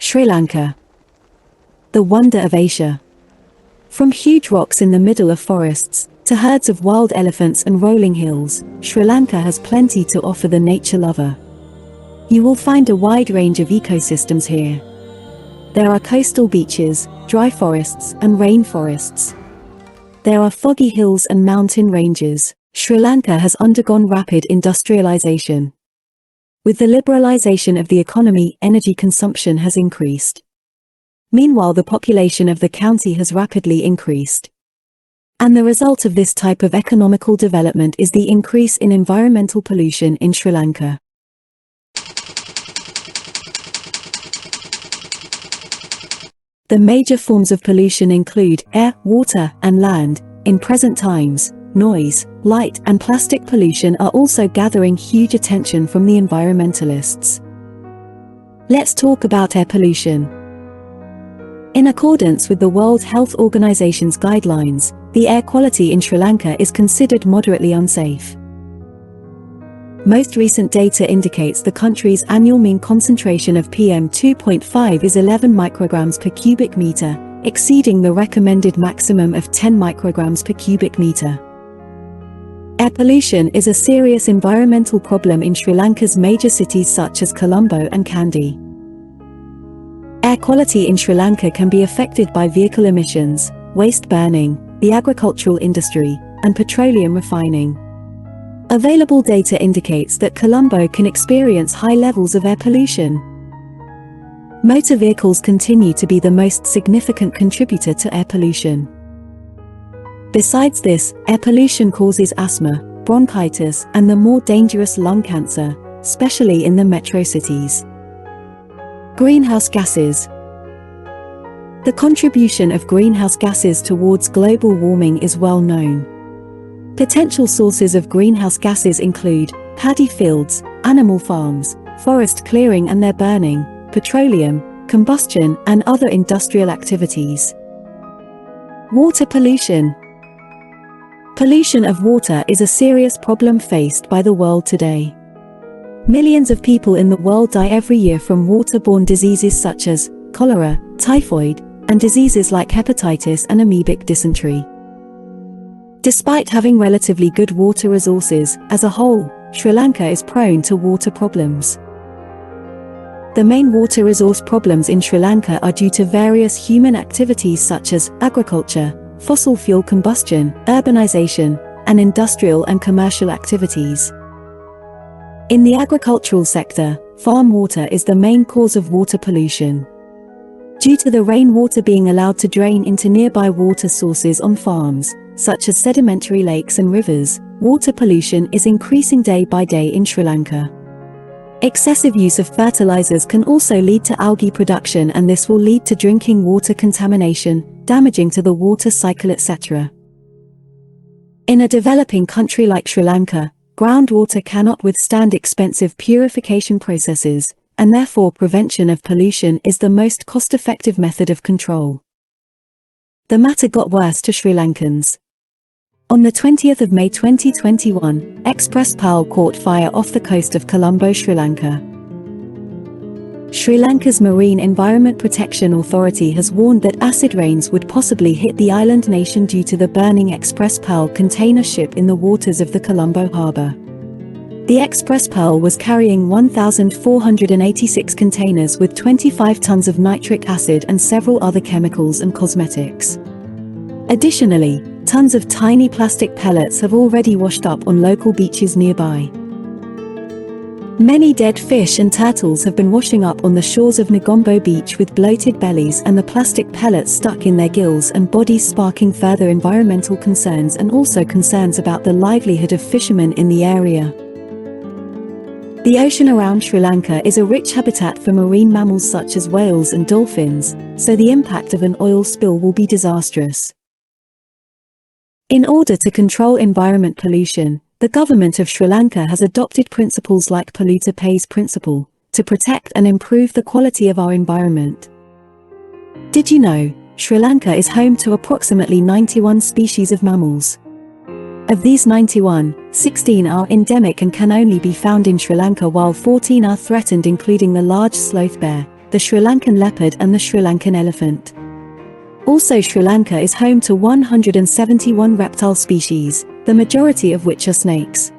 Sri Lanka, the wonder of Asia. From huge rocks in the middle of forests, to herds of wild elephants and rolling hills, Sri Lanka has plenty to offer the nature lover. You will find a wide range of ecosystems here. There are coastal beaches, dry forests, and rainforests. There are foggy hills and mountain ranges. Sri Lanka has undergone rapid industrialization. With the liberalization of the economy, energy consumption has increased. Meanwhile, the population of the county has rapidly increased. And the result of this type of economical development is the increase in environmental pollution in Sri Lanka. The major forms of pollution include air, water, and land. In present times, noise, light, and plastic pollution are also gathering huge attention from the environmentalists. Let's talk about air pollution. In accordance with the World Health Organization's guidelines, the air quality in Sri Lanka is considered moderately unsafe. Most recent data indicates the country's annual mean concentration of PM2.5 is 11 micrograms per cubic meter, exceeding the recommended maximum of 10 micrograms per cubic meter. Air pollution is a serious environmental problem in Sri Lanka's major cities such as Colombo and Kandy. Air quality in Sri Lanka can be affected by vehicle emissions, waste burning, the agricultural industry, and petroleum refining. Available data indicates that Colombo can experience high levels of air pollution. Motor vehicles continue to be the most significant contributor to air pollution. Besides this, air pollution causes asthma, bronchitis, and the more dangerous lung cancer, especially in the metro cities. Greenhouse gases. The contribution of greenhouse gases towards global warming is well known. Potential sources of greenhouse gases include paddy fields, animal farms, forest clearing and their burning, petroleum, combustion, and other industrial activities. Water pollution. Pollution of water is a serious problem faced by the world today. Millions of people in the world die every year from waterborne diseases such as cholera, typhoid, and diseases like hepatitis and amoebic dysentery. Despite having relatively good water resources, as a whole, Sri Lanka is prone to water problems. The main water resource problems in Sri Lanka are due to various human activities such as agriculture, fossil fuel combustion, urbanization, and industrial and commercial activities. In the agricultural sector, farm water is the main cause of water pollution. Due to the rainwater being allowed to drain into nearby water sources on farms, such as sedimentary lakes and rivers, water pollution is increasing day by day in Sri Lanka. Excessive use of fertilizers can also lead to algae production, and this will lead to drinking water contamination, damaging to the water cycle, etc. In a developing country like Sri Lanka, groundwater cannot withstand expensive purification processes, and therefore prevention of pollution is the most cost-effective method of control. The matter got worse to Sri Lankans. On the 20th of May 2021, Express Pearl caught fire off the coast of Colombo, Sri Lanka. Sri Lanka's Marine Environment Protection Authority has warned that acid rains would possibly hit the island nation due to the burning Express Pearl container ship in the waters of the Colombo harbour. The Express Pearl was carrying 1,486 containers with 25 tons of nitric acid and several other chemicals and cosmetics. Additionally, tons of tiny plastic pellets have already washed up on local beaches nearby. Many dead fish and turtles have been washing up on the shores of Negombo Beach with bloated bellies and the plastic pellets stuck in their gills and bodies, sparking further environmental concerns and also concerns about the livelihood of fishermen in the area. The ocean around Sri Lanka is a rich habitat for marine mammals such as whales and dolphins, so the impact of an oil spill will be disastrous. In order to control environment pollution, the government of Sri Lanka has adopted principles like polluter pays principle, to protect and improve the quality of our environment. Did you know, Sri Lanka is home to approximately 91 species of mammals? Of these 91, 16 are endemic and can only be found in Sri Lanka, while 14 are threatened, including the large sloth bear, the Sri Lankan leopard and the Sri Lankan elephant. Also, Sri Lanka is home to 171 reptile species, the majority of which are snakes.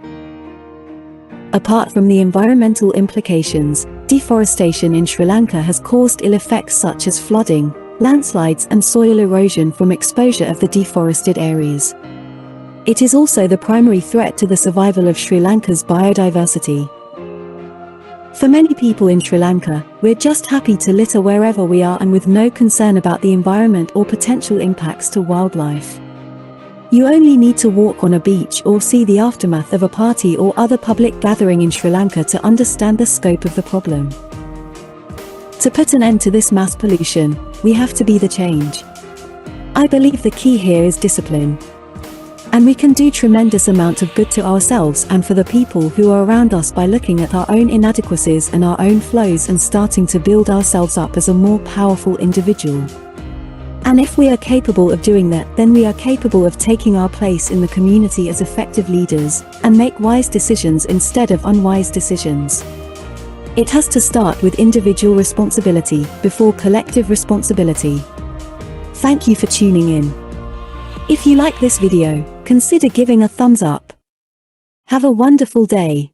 Apart from the environmental implications, deforestation in Sri Lanka has caused ill effects such as flooding, landslides and soil erosion from exposure of the deforested areas. It is also the primary threat to the survival of Sri Lanka's biodiversity. For many people in Sri Lanka, we're just happy to litter wherever we are and with no concern about the environment or potential impacts to wildlife. You only need to walk on a beach or see the aftermath of a party or other public gathering in Sri Lanka to understand the scope of the problem. To put an end to this mass pollution, we have to be the change. I believe the key here is discipline. And we can do tremendous amount of good to ourselves and for the people who are around us by looking at our own inadequacies and our own flaws and starting to build ourselves up as a more powerful individual. And if we are capable of doing that, then we are capable of taking our place in the community as effective leaders, and make wise decisions instead of unwise decisions. It has to start with individual responsibility before collective responsibility. Thank you for tuning in. If you like this video, consider giving a thumbs up. Have a wonderful day.